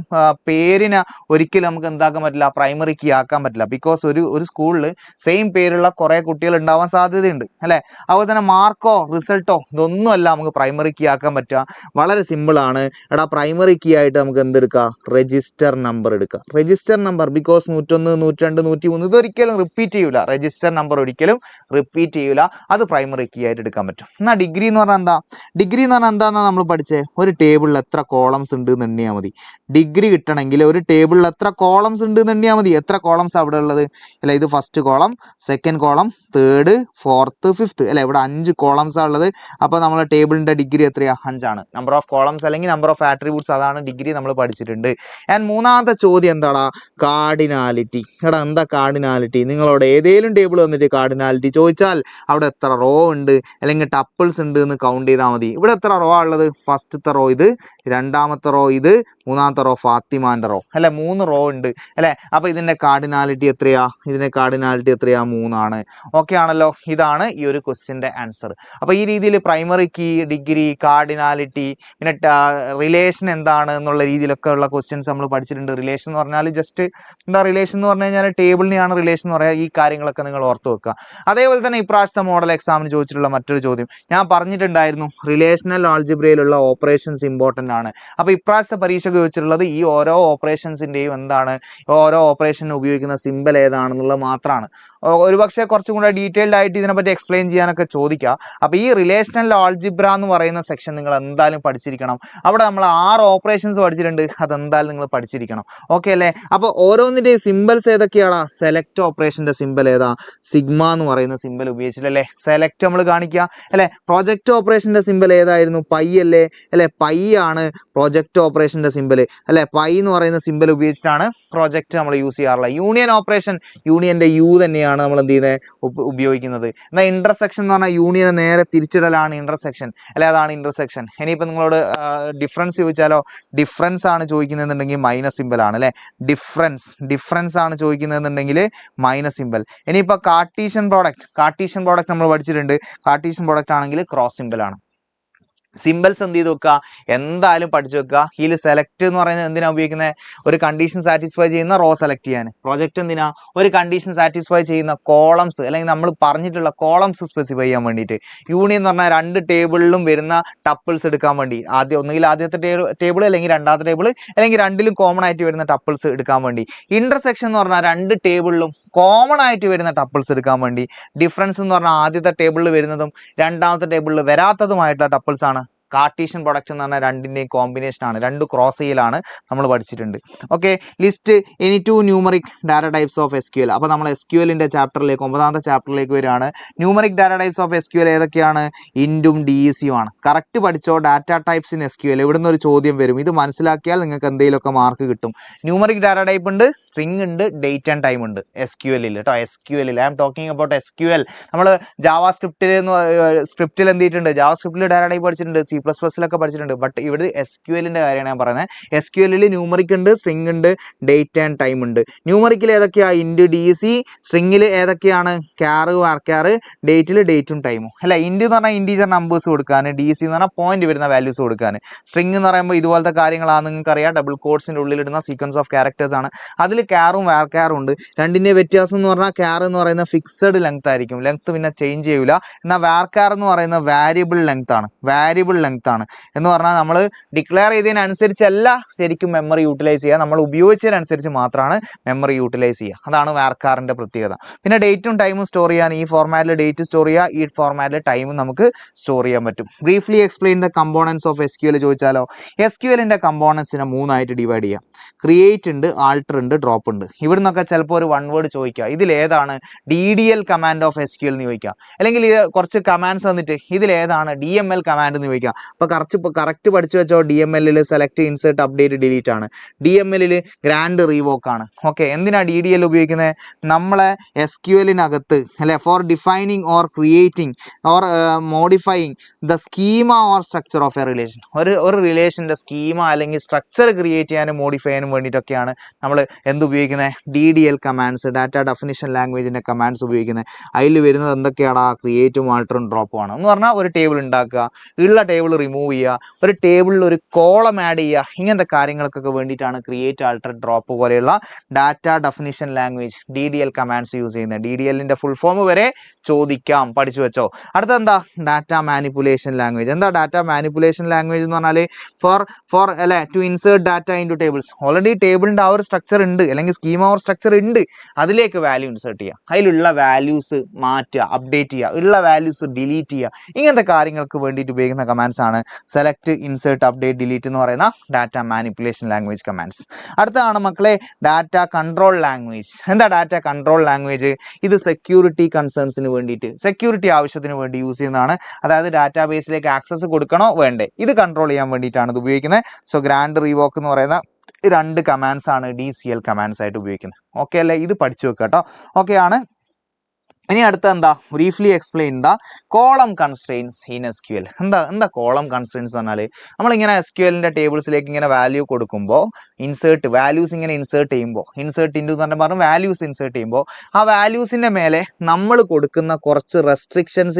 പേരിനെ ഒരിക്കലും നമുക്ക് എന്താക്കാൻ പറ്റില്ല, പ്രൈമറി കീ ആക്കാൻ പറ്റില്ല. ബിക്കോസ് ഒരു സ്കൂളിൽ സെയിം പേരുള്ള കുറേ കുട്ടികൾ ഉണ്ടാവാൻ സാധ്യതയുണ്ട് അല്ലേ. അതുപോലെ തന്നെ മാർക്കോ റിസൾട്ടോ ഇതൊന്നുമല്ല നമുക്ക് പ്രൈമറി കീ ആക്കാൻ പറ്റുക. വളരെ സിമ്പിളാണ്. എടാ പ്രൈമറി കീ ആയിട്ട് നമുക്ക് എന്തെടുക്കാം? രജിസ്റ്റർ നമ്പർ എടുക്കാം. രജിസ്റ്റർ നമ്പർ, ബിക്കോസ് 101, 102, 103 ഇതൊരിക്കലും റിപ്പീറ്റ് ചെയ്യൂല. രജിസ്റ്റർ നമ്പർ ഒരിക്കലും റിപ്പീറ്റ് ചെയ്യൂല. അത് പ്രൈമറി കീ ആയിട്ട് എടുക്കാൻ പറ്റും. എന്നാൽ ഡിഗ്രി എന്ന് പറഞ്ഞാൽ എന്താ? ഡിഗ്രി എന്ന് പറഞ്ഞാൽ എന്താണെന്നാണ് നമ്മൾ പഠിച്ചത്? ഒരു ടേബിളിൽ എത്ര കോളംസ് ഉണ്ട് എന്ന് എണ്ണിയാൽ മതി. ഡിഗ്രി കിട്ടണമെങ്കിൽ ഒരു ടേബിളിൽ എത്ര കോളംസ് ഉണ്ട് എന്ന് എണ്ണിയാൽ മതി. എത്ര കോളംസ് അവിടെ ഉള്ളത്? അല്ല, ഇത് first column, second column, third, fourth, fifth അല്ലെ. ഇവിടെ 5 കോളംസാണ് ഉള്ളത്. അപ്പോൾ നമ്മളെ ടേബിളിൻ്റെ ഡിഗ്രി എത്രയാണ്? 5 ആണ്. നമ്പർ ഓഫ് കോളംസ് അല്ലെങ്കിൽ നമ്പർ ഓഫ് ആട്രിബ്യൂട്ട്സ്, അതാണ് ഡിഗ്രി നമ്മൾ പഠിച്ചിട്ടുണ്ട്. ആൻഡ് മൂന്നാമത്തെ ചോദ്യം എന്താടാ? കാർഡിനാലിറ്റി. എടാ എന്താ കാർഡിനാലിറ്റി? നിങ്ങളോട് ഏതെങ്കിലും ടേബിൾ വന്നിട്ട് കാർഡിനാലിറ്റി ചോദിച്ചാൽ അവിടെ എത്ര റോ ഉണ്ട് അല്ലെങ്കിൽ ടപ്പിൾസ് ഉണ്ട് എന്ന് കൗണ്ട് ചെയ്താൽ മതി. ഇവിടെ എത്ര റോ ഉള്ളത്? ഫസ്റ്റത്തെ റോ ഇത്, രണ്ടാമത്തെ റോ ഇത്, മൂന്നാമത്തെ റോ ഫാത്തിമാൻ്റെ റോ അല്ലെ. 3 റോ ഉണ്ട് അല്ലെ. അപ്പോൾ ഇതിൻ്റെ കാർഡിനാലിറ്റി എത്രയാ? 3 ആണ്. ഓക്കെ ആണല്ലോ. ഇതാണ് ഈ ഒരു ക്വസ്റ്റ്യൻ്റെ ആൻസർ. അപ്പോൾ ഈ രീതിയിൽ പ്രൈമറി കീ, ഡിഗ്രി, കാർഡിനാലിറ്റി, പിന്നെ റിലേഷൻ എന്താണ് എന്നുള്ള രീതിയിലൊക്കെ ഉള്ള ക്വസ്റ്റ്യൻസ് നമ്മൾ പഠിച്ചിട്ടുണ്ട്. റിലേഷൻ എന്ന് പറഞ്ഞാൽ ജസ്റ്റ് എന്താ, റിലേഷൻ എന്ന് പറഞ്ഞു കഴിഞ്ഞാൽ ടേബിളിനെയാണ് റിലേഷൻ എന്ന് പറയുക. ഈ കാര്യങ്ങളൊക്കെ നിങ്ങൾ ഓർത്ത് വെക്കുക. അതേപോലെ തന്നെ ഇപ്രാവശ്യത്തെ മോഡൽ എക്സാമിന് ചോദിച്ചിട്ടുള്ള മറ്റൊരു ചോദ്യം ഞാൻ പറഞ്ഞിട്ടുണ്ടായിരുന്നു, റിലേഷണൽ ആൾജിബ്രയിലുള്ള ഓപ്പറേഷൻസ് ഇമ്പോർട്ടൻ്റ് ആണ്. അപ്പോൾ ഇപ്രാവശ്യത്തെ പരീക്ഷയ്ക്ക് ചോദിച്ചിട്ടുള്ളത് ഈ ഓരോ ഓപ്പറേഷൻസിൻ്റെയും എന്താണ്, ഓരോ ഓപ്പറേഷന് ഉപയോഗിക്കുന്ന സിമ്പൽ ഏതാണെന്നുള്ളത് മാത്രമാണ്. ഒരുപക്ഷെ കുറച്ചും കൂടെ ഡീറ്റെയിൽഡ് ആയിട്ട് ഇതിനെപ്പറ്റി എക്സ്പ്ലെയിൻ ചെയ്യാനൊക്കെ ചോദിക്കുക. അപ്പോൾ ഈ റിലേഷണൽ ആൾജിബ്ര എന്ന് പറയുന്ന സെക്ഷൻ നിങ്ങൾ എന്തായാലും പഠിച്ചിരിക്കണം. അവിടെ നമ്മൾ 6 ഓപ്പറേഷൻസ് പഠിച്ചിട്ടുണ്ട്, അതെന്തായാലും നിങ്ങൾ പഠിച്ചിരിക്കണം. ഓക്കെ അല്ലേ. അപ്പോൾ ഓരോന്നിൻ്റെയും സിമ്പിൾസ് ഏതൊക്കെയാണ്? സെലക്ട് ഓപ്പറേഷൻ്റെ സിമ്പിൾ ഏതാ? സിഗ്മ എന്ന് പറയുന്ന സിമ്പിൾ ഉപയോഗിച്ചിട്ടല്ലേ സെലക്ട് നമ്മൾ കാണിക്കുക അല്ലേ. പ്രൊജക്റ്റ് ഓപ്പറേഷൻ്റെ സിമ്പിൾ ഏതായിരുന്നു? പൈ അല്ലേ. അല്ലേ, പൈ ആണ് പ്രൊജക്റ്റ് ഓപ്പറേഷൻ്റെ സിമ്പിൾ അല്ലേ. പൈ എന്ന് പറയുന്ന സിമ്പിൾ ഉപയോഗിച്ചിട്ടാണ് പ്രൊജക്റ്റ് നമ്മൾ യൂസ് ചെയ്യാറുള്ളത്. യൂണിയൻ ഓപ്പറേഷൻ, യൂണിയൻ്റെ യു തന്നെയാണ് നമ്മൾ എന്ത് ചെയ്യുന്നത് ഉപയോഗിക്കുന്നത്. എന്നാൽ ഇന്റർസെക്ഷൻ എന്ന് പറഞ്ഞാൽ യൂണിയനെ നേരെ തിരിച്ചിടലാണ് ഇന്റർസെക്ഷൻ അല്ലെ, അതാണ് ഇന്റർസെക്ഷൻ. ഇനിയിപ്പോൾ നിങ്ങളോട് ഡിഫറൻസ് ചോദിച്ചാലോ, ഡിഫറൻസ് ആണ് ചോദിക്കുന്നതെന്നുണ്ടെങ്കിൽ മൈനസ് സിമ്പിൾ ആണ് അല്ലെ. ഡിഫറൻസ് ആണ് ചോദിക്കുന്നതെന്നുണ്ടെങ്കിൽ മൈനസ് സിമ്പിൾ. ഇനിയിപ്പോൾ കാർട്ടീഷ്യൻ പ്രോഡക്റ്റ് നമ്മൾ പഠിച്ചിട്ടുണ്ട്. കാർട്ടീഷ്യൻ പ്രോഡക്റ്റ് ആണെങ്കിൽ ക്രോസ് സിമ്പിൾ ആണ്. സിമ്പിൾസ് എന്ത് ചെയ്ത് വെക്കുക, എന്തായാലും പഠിച്ചു വെക്കുക. ഇതിൽ സെലക്ട് എന്ന് പറയുന്നത് എന്തിനാ ഉപയോഗിക്കുന്നത്, ഒരു കണ്ടീഷൻ സാറ്റിസ്ഫൈ ചെയ്യുന്ന റോ സെലക്ട് ചെയ്യാൻ. പ്രൊജക്ട് എന്തിനാ, ഒരു കണ്ടീഷൻ സാറ്റിസ്ഫൈ ചെയ്യുന്ന കോളംസ് അല്ലെങ്കിൽ നമ്മൾ പറഞ്ഞിട്ടുള്ള കോളംസ് സ്പെസിഫൈ ചെയ്യാൻ വേണ്ടിയിട്ട്. യൂണിയൻ എന്ന് പറഞ്ഞാൽ രണ്ട് ടേബിളിലും വരുന്ന ടപ്പിൾസ് എടുക്കാൻ വേണ്ടി, ഒന്നുകിൽ ആദ്യത്തെ ടേബിൾ അല്ലെങ്കിൽ രണ്ടാമത്തെ ടേബിൾ അല്ലെങ്കിൽ രണ്ടിലും കോമൺ ആയിട്ട് വരുന്ന ടപ്പിൾസ് എടുക്കാൻ വേണ്ടി. ഇന്റർസെക്ഷൻ എന്ന് പറഞ്ഞാൽ രണ്ട് ടേബിളിലും കോമൺ ആയിട്ട് വരുന്ന ടപ്പിൾസ് എടുക്കാൻ വേണ്ടി. ഡിഫറൻസ് എന്ന് പറഞ്ഞാൽ ആദ്യത്തെ ടേബിളിൽ വരുന്നതും രണ്ടാമത്തെ ടേബിളിൽ വരാത്തതുമായിട്ടുള്ള ടപ്പിൾസ് ആണ്. കാർട്ടീഷ്യൻ പ്രൊഡക്റ്റ് എന്ന് പറഞ്ഞാൽ രണ്ടിൻ്റെയും കോമ്പിനേഷൻ ആണ്, രണ്ട് ക്രോസ് ചെയ്യലാണ് നമ്മൾ പഠിച്ചിട്ടുണ്ട്. Okay, list any two numeric data types of SQL. അപ്പോൾ നമ്മൾ SQLന്റെ ചാപ്റ്ററിലേക്ക് 9ാമത്തെ ചാപ്റ്ററിലേക്ക് വരികയാണ്. Numeric data types of SQL ഏതൊക്കെയാണ്, ഇൻറ്റും DECയും ആണ്. കറക്റ്റ് പഠിച്ചോ, ഡാറ്റ ടൈപ്സ് ഇൻ SQL ഇവിടുന്ന് ഒരു ചോദ്യം വരും. ഇത് മനസ്സിലാക്കിയാൽ നിങ്ങൾക്ക് എന്തെങ്കിലുമൊക്കെ മാർക്ക് കിട്ടും. ന്യൂമറിക് ഡാറ്റ ടൈപ്പ് ഉണ്ട്, സ്ട്രിംഗ് ഉണ്ട്, ഡേറ്റ് ആൻഡ് ടൈം ഉണ്ട് SQLിൽ കേട്ടോ. SQLിൽ I am talking about SQL. നമ്മൾ ജാവാ സ്ക്രിപ്റ്റിൽ എന്ത് ചെയ്തിട്ടുണ്ട്, ജാവാ സ്ക്രിപ്റ്റിൽ ഡാറ്റ ടൈപ്പ് പഠിച്ചിട്ടുണ്ട്, C++ലൊക്കെ പഠിച്ചിട്ടുണ്ട്. ബട്ട് ഇവിടെ SQLിന്റെ കാര്യമാണ് ഞാൻ പറയുന്നത്. SQLിൽ ന്യൂമറിക് ഉണ്ട്, സ്ട്രിംഗ് ഉണ്ട്, ഡേറ്റ് ആൻഡ് ടൈം ഉണ്ട്. ന്യൂമറിക്കിൽ ഏതൊക്കെയാണ്, ഇൻറ്റ് DEC. സ്ട്രിംഗിൽ ഏതൊക്കെയാണ്, ക്യാറ് വാർക്യാറ്. ഡേറ്റിൽ ഡേറ്റും ടൈമും അല്ല. ഇൻറ്റ് എന്ന് പറഞ്ഞാൽ ഇൻറ്റീജർ നമ്പേഴ്സ് കൊടുക്കാൻ, DEC എന്ന് പറഞ്ഞാൽ പോയിന്റ് വരുന്ന വാല്യൂസ് കൊടുക്കാൻ. സ്ട്രിംഗ് എന്ന് പറയുമ്പോൾ ഇതുപോലത്തെ കാര്യങ്ങളാണ്, നിങ്ങൾക്ക് അറിയാം, ഡബിൾ കോഡ്സിൻ്റെ ഉള്ളിലിടുന്ന സീക്വൻസ് ഓഫ് ക്യാരക്ടേഴ്സ് ആണ്. അതിൽ ക്യാറും വാർക്യാറും ഉണ്ട്. രണ്ടിൻ്റെ വ്യത്യാസം എന്ന് പറഞ്ഞാൽ ക്യാർ എന്ന് പറയുന്നത് ഫിക്സഡ് ലെങ്ത് ആയിരിക്കും, ലെങ്ത് പിന്നെ ചേഞ്ച് ചെയ്യൂല. എന്നാൽ വാർക്യാർ എന്ന് പറയുന്നത് വാരിയബിൾ ലെങ്ത് ആണ്, എന്ന് പറഞ്ഞാൽ നമ്മൾ ഡിക്ലെയർ ചെയ്തതിനനുസരിച്ചല്ല ശരിക്കും മെമ്മറി യൂട്ടിലൈസ് ചെയ്യുക, നമ്മൾ ഉപയോഗിച്ചതിനനുസരിച്ച് മാത്രമാണ് മെമ്മറി യൂട്ടിലൈസ് ചെയ്യുക. അതാണ് വാർക്യാറിന്റെ പ്രത്യേകത. പിന്നെ ഡേറ്റും ടൈമും സ്റ്റോർ ചെയ്യാൻ ഈ ഫോർമാറ്റിൽ ഡേറ്റ് സ്റ്റോർ ചെയ്യുക, ഈ ഫോർമാറ്റിൽ ടൈമും നമുക്ക് സ്റ്റോർ ചെയ്യാൻ പറ്റും. Briefly explain the components of SQL ചോദിച്ചാലോ, SQLിന്റെ കമ്പോണൻസിനെ 3ആയിട്ട് ഡിവൈഡ് ചെയ്യാം. ക്രിയേറ്റ് ഉണ്ട്, ആൾട്ടർ ഉണ്ട്, ഡ്രോപ്പ് ഉണ്ട്. ഇവിടുന്നൊക്കെ ചിലപ്പോൾ ഒരു വൺ വേർഡ് ചോദിക്കുക, ഇതിലേതാണ് DDL കമാൻഡ് ഓഫ് SQL എന്ന് ചോദിക്കുക. അല്ലെങ്കിൽ ഇത് കുറച്ച് കമാൻഡ്സ് വന്നിട്ട് ഇതിലേതാണ് DML കമാൻഡ് എന്ന് ചോദിക്കുക. അപ്പോൾ കറക്റ്റ് പഠിച്ചു വെച്ചോ, DMLിൽ സെലക്ട്, ഇൻസേർട്ട്, അപ്ഡേറ്റ്, ഡിലീറ്റ് ആണ്. DMLിൽ ഗ്രാൻഡ് റീവോക്ക് ആണ്. ഓക്കെ, എന്തിനാ DDL ഉപയോഗിക്കുന്നത്, നമ്മളെ SQLിനകത്ത് അല്ലെ, for defining or creating or modifying the schema or structure of a relation. ഒരു റിലേഷൻ്റെ സ്കീമ അല്ലെങ്കിൽ സ്ട്രക്ചർ ക്രിയേറ്റ് ചെയ്യാനും മോഡിഫൈ ചെയ്യാനും വേണ്ടിയിട്ടൊക്കെയാണ് നമ്മൾ എന്തുപയോഗിക്കുന്നത്, DDL കമാൻഡ്സ്, ഡാറ്റ ഡെഫിനിഷൻ ലാംഗ്വേജിൻ്റെ കമാൻഡ്സ് ഉപയോഗിക്കുന്നത്. അതിൽ വരുന്നത് എന്തൊക്കെയാണ്, ക്രിയേറ്റും ആൾട്ടറും ഡ്രോപ്പും ആണ്. എന്ന് പറഞ്ഞാൽ ഒരു ടേബിൾ ഉണ്ടാക്കുക, ഉള്ള ടേബിൾ റിമൂവ് ചെയ്യുക, ഒരു ടേബിളിൽ ഒരു കോളം ആഡ് ചെയ്യുക, ഇങ്ങനത്തെ കാര്യങ്ങൾക്കൊക്കെ വേണ്ടിയിട്ടാണ് ക്രിയേറ്റ്, ആൾട്ടർ, ഡ്രോപ്പ് പോലെയുള്ള data definition language DDL commands use ചെയ്യുന്നത്. DDLന്റെ ഫുൾ ഫോം വരെ ചോദിക്കാം, പഠിച്ചു വെച്ചോ. അടുത്ത എന്താ, ഡാറ്റ മാനിപ്പുലേഷൻ ലാംഗ്വേജ്. എന്താ ഡാറ്റ മാനിപ്പുലേഷൻ ലാംഗ്വേജ് എന്ന് പറഞ്ഞാൽ ഫോർ അല്ലെ to insert data into tables. Already ടേബിളിന്റെ ആ ഒരു സ്ട്രക്ചർ ഉണ്ട് അല്ലെങ്കിൽ സ്കീമ ഓർ സ്ട്രക്ചർ ഉണ്ട്, അതിലേക്ക് വാല്യൂ ഇൻസേർട്ട് ചെയ്യുക, അതിലുള്ള വാല്യൂസ് മാറ്റുക, അപ്ഡേറ്റ് ചെയ്യുക, ഉള്ള വാല്യൂസ് ഡിലീറ്റ് ചെയ്യുക, ഇങ്ങനത്തെ കാര്യങ്ങൾക്ക് വേണ്ടിയിട്ട് ഉപയോഗിക്കുന്ന കമാൻഡ്സ് ആണ് സെലക്ട്, ഇൻസേർട്ട്, അപ്ഡേറ്റ്, ഡിലീറ്റ് എന്ന് പറയുന്ന ഡാറ്റ മാനിപ്പുലേഷൻ ലാംഗ്വേജ് കമാൻഡ്സ്. അടുത്തതാണ് മക്കളെ ഡാറ്റ കൺട്രോൾ ലാംഗ്വേജ്. എന്താ ഡാറ്റ കൺട്രോൾ ലാംഗ്വേജ്, ഇത് സെക്യൂരിറ്റി കൺസേൺസിന് വേണ്ടിയിട്ട്, സെക്യൂരിറ്റി ആവശ്യത്തിന് വേണ്ടി യൂസ് ചെയ്യുന്നതാണ്. അതായത് ഡാറ്റാ ബേസിലേക്ക് ആക്സസ് കൊടുക്കണോ വേണ്ടേ, ഇത് കൺട്രോൾ ചെയ്യാൻ വേണ്ടിയിട്ടാണ് ഇത് ഉപയോഗിക്കുന്നത്. സോ ഗ്രാൻഡ് റീവോക്ക് എന്ന് പറയുന്ന രണ്ട് കമാൻഡ്സ് ആണ് DCL കമാൻഡ്സ് ആയിട്ട് ഉപയോഗിക്കുന്നത്. ഓക്കെ അല്ലേ, ഇത് പഠിച്ചു വെക്കുക കേട്ടോ. ഓക്കെ ആണ്. ഇനി അടുത്ത എന്താ, briefly explain the column constraints in SQL. എന്താ കോളം കൺസ്ട്രെയിൻസ് എന്ന് പറഞ്ഞാൽ, നമ്മളിങ്ങനെ SQLന്റെ ടേബിൾസിലേക്ക് ഇങ്ങനെ വാല്യൂ കൊടുക്കുമ്പോൾ വാല്യൂസ് ഇങ്ങനെ ഇൻസേർട്ട് ചെയ്യുമ്പോൾ, ഇൻസേർട്ട് ഇൻറ്റു എന്ന് പറഞ്ഞാൽ വാല്യൂസ് ഇൻസേർട്ട് ചെയ്യുമ്പോൾ ആ വാല്യൂസിൻ്റെ മേലെ നമ്മൾ കൊടുക്കുന്ന കുറച്ച് റെസ്ട്രിക്ഷൻസ്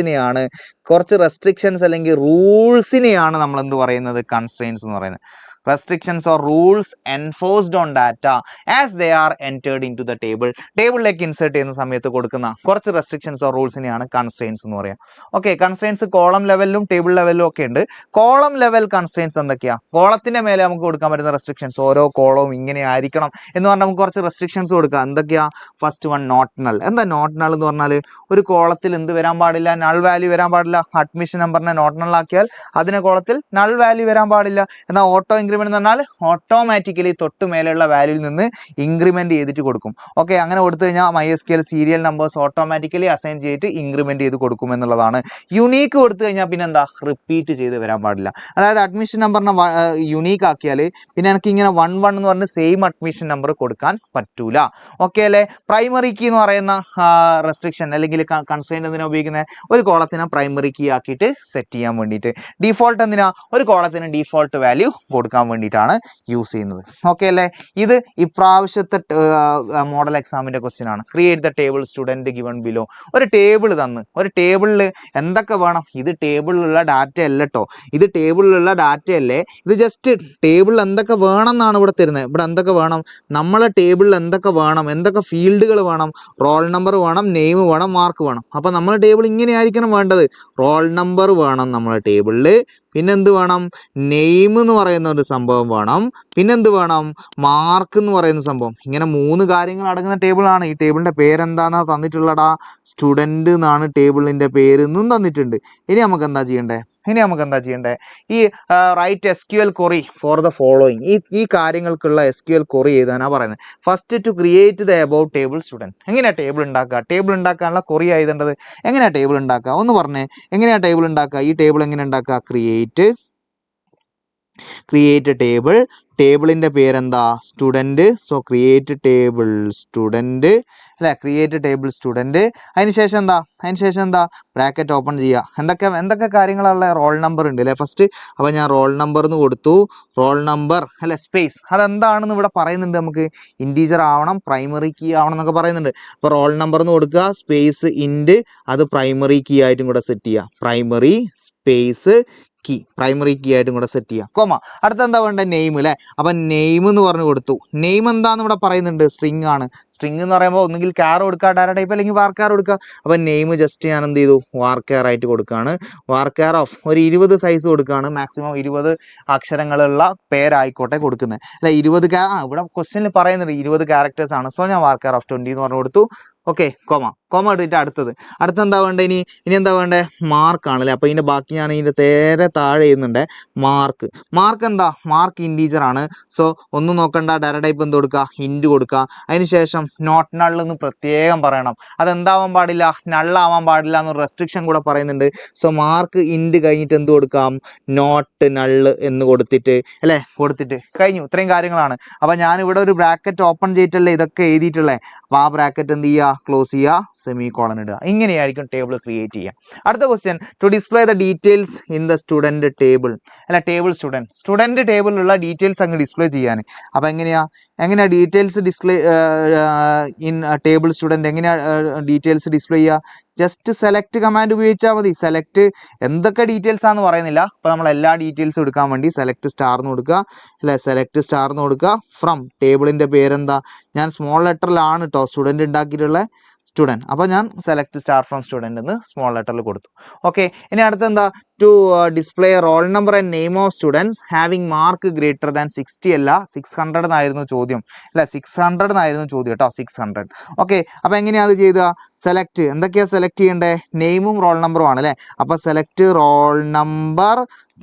അല്ലെങ്കിൽ റൂൾസിനെയാണ് നമ്മൾ എന്ത് പറയുന്നത്, കൺസ്ട്രെയിൻസ് എന്ന് പറയുന്നത്. restrictions or rules enforced on data as they are entered into the table. ടേബിളിലേക്ക് ഇൻസേർട്ട് ചെയ്യുന്ന സമയത്ത് കൊടുക്കുന്ന കുറച്ച് റെസ്ട്രിക്ഷൻസ് ഓർ റൂൾസിനെയാണ് കൺസ്ട്രെയിൻസ് എന്ന് പറയാം. ഓക്കെ, കൺസ്ട്രെയിൻസ് കോളം ലെവലിലും ടേബിൾ ലെവലിലും ഒക്കെ ഉണ്ട്. കോളം ലെവൽ കൺസ്ട്രെയിൻസ് എന്തൊക്കെയാ, കോളത്തിന്റെ മേലെ നമുക്ക് കൊടുക്കാൻ പറ്റുന്ന റെസ്ട്രിക്ഷൻസ്, ഓരോ കോളവും ഇങ്ങനെ ആയിരിക്കണം എന്ന് പറഞ്ഞാൽ നമുക്ക് കുറച്ച് റെസ്ട്രിക്ഷൻസ് കൊടുക്കാം. എന്തൊക്കെയാ, ഫസ്റ്റ് വൺ നോട്ട് നൾ. എന്താ നോട്ട് നൾ എന്ന് പറഞ്ഞാൽ, ഒരു കോളത്തിൽ എന്ത് വരാൻ പാടില്ല, നൾ വാല്യൂ വരാൻ പാടില്ല. അഡ്മിഷൻ നമ്പറിനെ നോട്ട് നൾ ആക്കിയാൽ അതിനെ കോളത്തിൽ നൾ വാല്യൂ വരാൻ പാടില്ല. എന്നാൽ ഓട്ടോ ഇൻക്രിമെന്റ് എന്ന് പറഞ്ഞാൽ ഓട്ടോമാറ്റിക്കലി തൊട്ട് മേലെയുള്ള വാല്യൂവിൽ നിന്ന് ഇൻക്രിമെന്റ് ചെയ്തിട്ട് കൊടുക്കും. ഓക്കെ, അങ്ങനെ കൊടുത്തു കഴിഞ്ഞാൽ MySQL serial numbers automatically assign ചെയ്തിട്ട് ഇൻക്രിമെന്റ് ചെയ്ത് കൊടുക്കും എന്നുള്ളതാണ്. യുണീക്ക് കൊടുത്തു കഴിഞ്ഞാൽ പിന്നെ എന്താ, റിപ്പീറ്റ് ചെയ്ത് വരാൻ പാടില്ല. അതായത് അഡ്മിഷൻ നമ്പറിനെ യുണീക്ക് ആക്കിയാൽ പിന്നെ എനിക്ക് ഇങ്ങനെ 1 എന്ന് പറഞ്ഞ് സെയിം അഡ്മിഷൻ നമ്പർ കൊടുക്കാൻ പറ്റൂല. ഓക്കെ അല്ലേ. പ്രൈമറി കീ എന്ന് പറയുന്ന റെസ്ട്രിക്ഷൻ അല്ലെങ്കിൽ കൺസ്ട്രെയിന്റ് എന്തിനാ ഉപയോഗിക്കുന്നത്, ഒരു കോളത്തിനെ പ്രൈമറി കീ ആക്കിയിട്ട് സെറ്റ് ചെയ്യാൻ വേണ്ടിയിട്ട്. ഡിഫോൾട്ട് എന്തിനാ, ഒരു കോളത്തിന് ഡിഫോൾട്ട് വാല്യൂ കൊടുക്കാൻ എടുക്കാൻ വേണ്ടിയിട്ടാണ് യൂസ് ചെയ്യുന്നത്. ഓക്കെ അല്ലേ? ഇത് ഇപ്രാവശ്യത്തെ മോഡൽ എക്സാമിൻ്റെ ക്വസ്റ്റ്യൻ ആണ്. Create the table student given below. ഒരു ടേബിൾ തന്ന്, ഒരു ടേബിളിൽ എന്തൊക്കെ വേണം? ഇത് ടേബിളിലുള്ള ഡാറ്റ അല്ല കേട്ടോ, ഇത് ടേബിളിലുള്ള ഡാറ്റ അല്ലേ, ഇത് ജസ്റ്റ് ടേബിളിൽ എന്തൊക്കെ വേണം എന്നാണ് ഇവിടെ തരുന്നത്. ഇവിടെ എന്തൊക്കെ വേണം? നമ്മളെ ടേബിളിൽ എന്തൊക്കെ വേണം, എന്തൊക്കെ ഫീൽഡുകൾ വേണം? റോൾ നമ്പർ വേണം, നെയിം വേണം, മാർക്ക് വേണം. അപ്പോൾ നമ്മളെ ടേബിൾ ഇങ്ങനെ ആയിരിക്കണം വേണ്ടത്. റോൾ നമ്പർ വേണം നമ്മളെ ടേബിളിൽ, പിന്നെന്ത് വേണം? നെയിം എന്ന് പറയുന്ന ഒരു സംഭവം വേണം, പിന്നെന്ത് വേണം? മാർക്ക് എന്ന് പറയുന്ന സംഭവം. ഇങ്ങനെ 3 കാര്യങ്ങൾ അടങ്ങുന്ന ടേബിളാണ്. ഈ ടേബിളിൻ്റെ പേരെന്താണെന്നാ തന്നിട്ടുള്ളടാ? സ്റ്റുഡൻറ്റ് എന്നാണ് ടേബിളിൻ്റെ പേര് എന്നും തന്നിട്ടുണ്ട്. ഇനി നമുക്ക് എന്താ ചെയ്യണ്ടേ? ഈ write SQL query for the following, ഈ കാര്യങ്ങൾക്കുള്ള SQL query എഴുതാനാണ് പറയുന്നത്. First to create the about table student. എങ്ങനെയാണ് ടേബിൾ ഉണ്ടാക്കുക? ടേബിൾ ഉണ്ടാക്കാനുള്ള query എഴുതേണ്ടത് എങ്ങനെയാണ്? ടേബിൾ ഉണ്ടാക്കുക ഒന്ന് പറഞ്ഞേ, എങ്ങനെയാണ് ടേബിൾ ഉണ്ടാക്കുക? ഈ ടേബിൾ എങ്ങനെ ഉണ്ടാക്കുക? Create table. ടേബിളിൻ്റെ പേരെന്താ? Student. So create table student അല്ലേ, ക്രിയേറ്റ് ടേബിൾ സ്റ്റുഡൻറ്റ്. അതിനുശേഷം എന്താ? ബ്രാക്കറ്റ് ഓപ്പൺ ചെയ്യുക. എന്തൊക്കെ കാര്യങ്ങളുള്ള റോൾ നമ്പർ ഉണ്ട് അല്ലേ ഫസ്റ്റ്. അപ്പോൾ ഞാൻ റോൾ നമ്പർ എന്ന് കൊടുത്തു. റോൾ നമ്പർ അല്ലെ, സ്പേസ് അതെന്താണെന്ന് ഇവിടെ പറയുന്നുണ്ട്. നമുക്ക് ഇൻറ്റീജർ ആവണം, പ്രൈമറി കീ ആവണം എന്നൊക്കെ പറയുന്നുണ്ട്. അപ്പോൾ റോൾ നമ്പർ എന്ന് കൊടുക്കുക, സ്പേസ് ഇൻറ്റ്, അത് പ്രൈമറി കീ ആയിട്ടും കൂടെ സെറ്റ് ചെയ്യുക. Primary space key, primary key ആയിട്ടും കൂടെ സെറ്റ് ചെയ്യുക. കോമ. അടുത്ത എന്താ വേണ്ടത്? നെയിം അല്ലേ. അപ്പം നെയിം എന്ന് പറഞ്ഞു കൊടുത്തു. നെയിം എന്താണെന്ന് ഇവിടെ പറയുന്നുണ്ട്? സ്ട്രിങ് ആണ്. സ്ട്രിങ് എന്ന് പറയുമ്പോൾ ഒന്നുകിൽ കാർ കൊടുക്കുക, ഡാറ്റ ടൈപ്പ്, അല്ലെങ്കിൽ വാർക്കാർ കൊടുക്കുക. അപ്പം നെയിം ജസ്റ്റ് ഞാൻ എന്ത് ചെയ്തു? വാർക്കാർ ആയിട്ട് കൊടുക്കുകയാണ്. വാർക്കാർ ഓഫ് ഒരു 20 സൈസ് കൊടുക്കുകയാണ്. മാക്സിമം 20 അക്ഷരങ്ങളുള്ള പേരായിക്കോട്ടെ കൊടുക്കുന്നത് അല്ല. 20 ഇവിടെ ക്വസ്റ്റ്യനിൽ പറയുന്നുണ്ട് 20 ക്യാരക്ടേഴ്സ് ആണ്. സോ ഞാൻ വാർക്കാർ ഓഫ് 20 എന്ന് പറഞ്ഞു കൊടുത്തു. ഓക്കെ, കോമ എടുത്തിട്ട് അടുത്ത എന്താ വേണ്ടത്? ഇനി എന്താ വേണ്ടത്? മാർക്കാണ് അല്ലേ. അപ്പോൾ ഇതിൻ്റെ ബാക്കി ഞാൻ ഇതിൻ്റെ നേരെ താഴെ ചെയ്യുന്നുണ്ട്. മാർക്ക് എന്താ? മാർക്ക് ഇൻറ്റീജർ ആണ്. സോ ഒന്നും നോക്കണ്ട, ഡാറ്റ ടൈപ്പ് എന്ത് കൊടുക്കുക? ഇൻറ്റ് കൊടുക്കുക. അതിനുശേഷം നോട്ട് നൾ എന്ന് പ്രത്യേകം പറയണം. അതെന്താവാൻ പാടില്ല? നള്ളാവാൻ പാടില്ല എന്നൊരു റെസ്ട്രിക്ഷൻ കൂടെ പറയുന്നുണ്ട്. സോ മാർക്ക് ഇൻറ്റ് കഴിഞ്ഞിട്ട് എന്ത് കൊടുക്കാം? നോട്ട് നള്ള് എന്ന് കൊടുത്തിട്ട് കഴിഞ്ഞു. ഇത്രയും കാര്യങ്ങളാണ്. അപ്പോൾ ഞാനിവിടെ ഒരു ബ്രാക്കറ്റ് ഓപ്പൺ ചെയ്തിട്ടല്ലേ ഇതൊക്കെ എഴുതിയിട്ടുള്ളത്. അപ്പോൾ ആ ബ്രാക്കറ്റ് എന്ത് ചെയ്യുക? ക്ലോസ് ചെയ്യുക, സെമി കോളൻ ഇടുക. ഇങ്ങനെയായിരിക്കും ടേബിൾ ക്രിയേറ്റ് ചെയ്യുക. അടുത്ത question, to display the details in the student table അല്ല, ടേബിൾ സ്റ്റുഡൻറ്റ് ടേബിളിലുള്ള ഡീറ്റെയിൽസ് അങ്ങ് ഡിസ്പ്ലേ ചെയ്യാൻ. അപ്പോൾ എങ്ങനെയാ details display in table student details display ചെയ്യുക? ജസ്റ്റ് സെലക്ട് കമാൻഡ് ഉപയോഗിച്ചാൽ മതി. സെലക്ട് എന്തൊക്കെ ഡീറ്റെയിൽസ് ആണെന്ന് പറയുന്നില്ല. അപ്പോൾ നമ്മൾ എല്ലാ ഡീറ്റെയിൽസും എടുക്കാൻ വേണ്ടി സെലക്ട് സ്റ്റാർ എന്ന് കൊടുക്കുക അല്ലേ. സെലക്ട് സ്റ്റാർ എന്ന് കൊടുക്കുക. ഫ്രം ടേബിളിൻ്റെ പേരെന്താ? ഞാൻ സ്മോൾ ലെറ്ററിലാണ് കേട്ടോ സ്റ്റുഡൻറ്റ് ഉണ്ടാക്കിയിട്ടുള്ള സ്റ്റുഡൻറ്റ്. അപ്പോൾ ഞാൻ സെലക്ട് സ്റ്റാർ ഫ്രം സ്റ്റുഡൻറ്റ് എന്ന് സ്മോൾ ലെറ്ററിൽ കൊടുത്തു. ഓക്കെ, ഇനി അടുത്ത എന്താ? To display roll number and name of students having mark greater than 60 അല്ല 600 എന്നായിരുന്നു ചോദ്യം അല്ല, 600 എന്നായിരുന്നു ചോദ്യം കേട്ടോ, 600. ഓക്കെ, അപ്പോൾ എങ്ങനെയാണ് അത് ചെയ്തുക? സെലക്ട് എന്തൊക്കെയാണ് സെലക്ട് ചെയ്യേണ്ടത്? നെയിമും റോൾ നമ്പറും ആണ് അല്ലേ. അപ്പോൾ സെലക്ട് റോൾ നമ്പർ